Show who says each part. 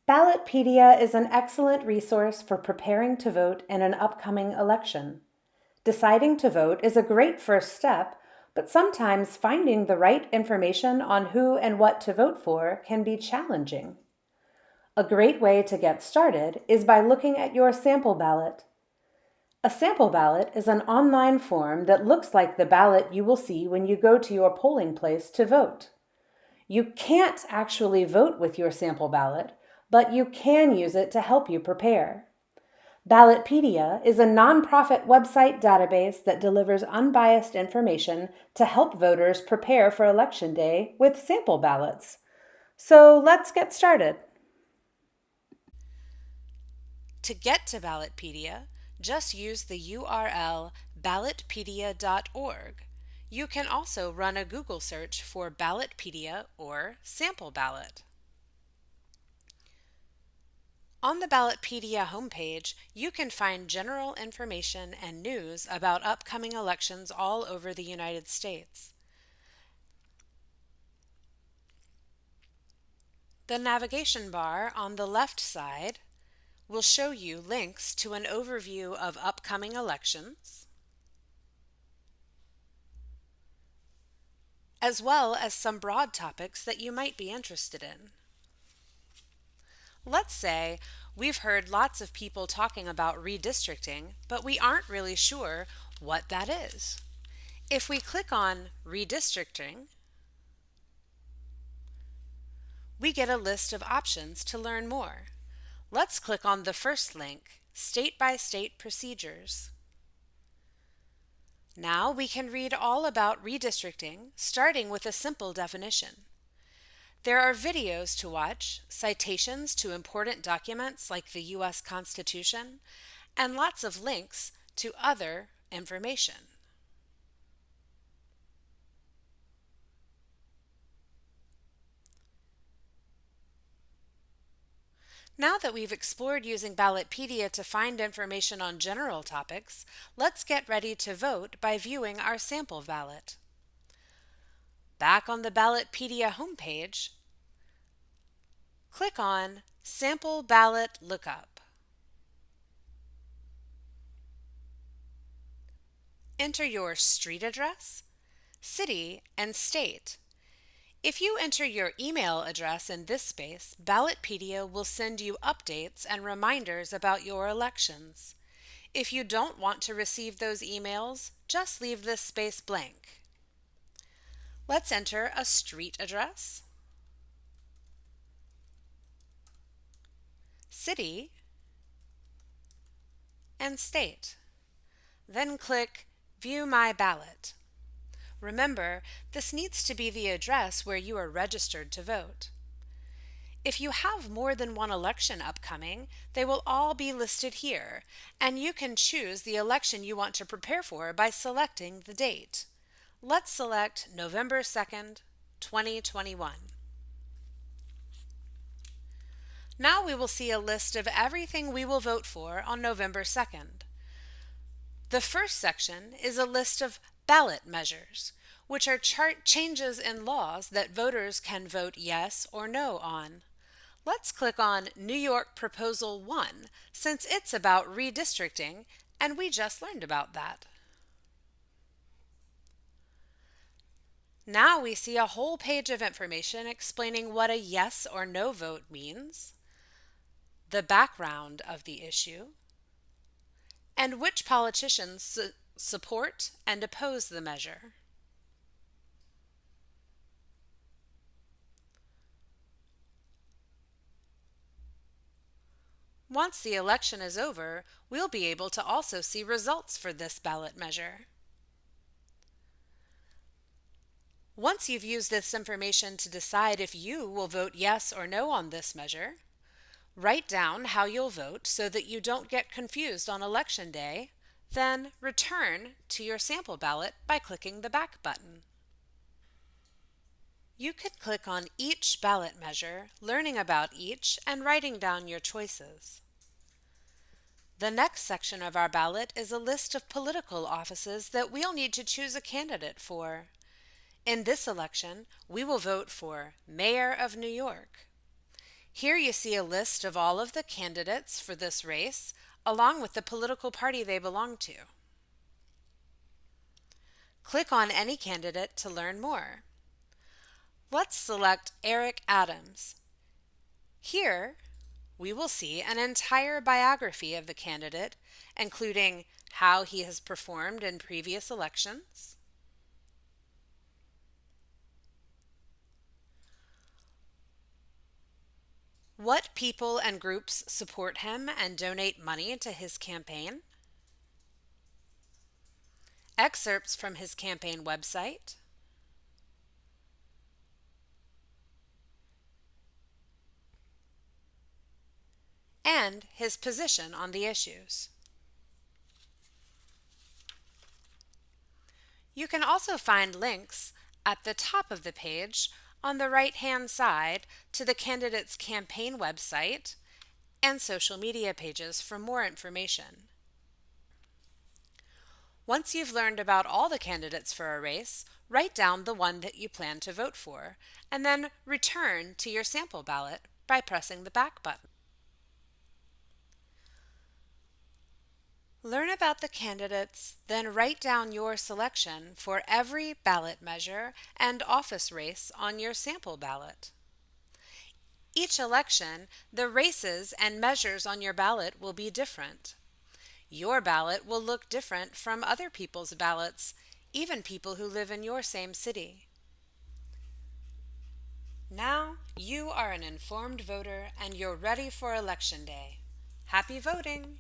Speaker 1: Ballotpedia is an excellent resource for preparing to vote in an upcoming election. Deciding to vote is a great first step, but sometimes finding the right information on who and what to vote for can be challenging. A great way to get started is by looking at your sample ballot. A sample ballot is an online form that looks like the ballot you will see when you go to your polling place to vote. You can't actually vote with your sample ballot, but you can use it to help you prepare. Ballotpedia is a nonprofit website database that delivers unbiased information to help voters prepare for Election Day with sample ballots. So let's get started.
Speaker 2: To get to Ballotpedia, just use the URL ballotpedia.org. You can also run a Google search for Ballotpedia or Sample Ballot. On the Ballotpedia homepage, you can find general information and news about upcoming elections all over the United States. The navigation bar on the left side will show you links to an overview of upcoming elections, as well as some broad topics that you might be interested in. Let's say we've heard lots of people talking about redistricting, but we aren't really sure what that is. If we click on Redistricting, we get a list of options to learn more. Let's click on the first link, State-by-State Procedures. Now we can read all about redistricting, starting with a simple definition. There are videos to watch, citations to important documents like the U.S. Constitution, and lots of links to other information. Now that we've explored using Ballotpedia to find information on general topics, let's get ready to vote by viewing our sample ballot. Back on the Ballotpedia homepage, click on Sample Ballot Lookup. Enter your street address, city, and state. If you enter your email address in this space, Ballotpedia will send you updates and reminders about your elections. If you don't want to receive those emails, just leave this space blank. Let's enter a street address, city, and state. Then click View My Ballot. Remember, this needs to be the address where you are registered to vote. If you have more than one election upcoming, they will all be listed here, and you can choose the election you want to prepare for by selecting the date. Let's select November 2nd, 2021. Now we will see a list of everything we will vote for on November 2nd. The first section is a list of ballot measures, which are changes in laws that voters can vote yes or no on. Let's click on New York Proposal 1 since it's about redistricting and we just learned about that. Now we see a whole page of information explaining what a yes or no vote means, the background of the issue, and which politicians support and oppose the measure. Once the election is over, we'll be able to also see results for this ballot measure. Once you've used this information to decide if you will vote yes or no on this measure, write down how you'll vote so that you don't get confused on Election Day, then return to your sample ballot by clicking the Back button. You could click on each ballot measure, learning about each and writing down your choices. The next section of our ballot is a list of political offices that we'll need to choose a candidate for. In this election, we will vote for Mayor of New York. Here you see a list of all of the candidates for this race, along with the political party they belong to. Click on any candidate to learn more. Let's select Eric Adams. Here, we will see an entire biography of the candidate, including how he has performed in previous elections, what people and groups support him and donate money to his campaign, excerpts from his campaign website, and his position on the issues. You can also find links at the top of the page on the right-hand side to the candidate's campaign website and social media pages for more information. Once you've learned about all the candidates for a race, write down the one that you plan to vote for, and then return to your sample ballot by pressing the back button. Learn about the candidates, then write down your selection for every ballot measure and office race on your sample ballot. Each election, the races and measures on your ballot will be different. Your ballot will look different from other people's ballots, even people who live in your same city. Now you are an informed voter and you're ready for Election Day. Happy voting!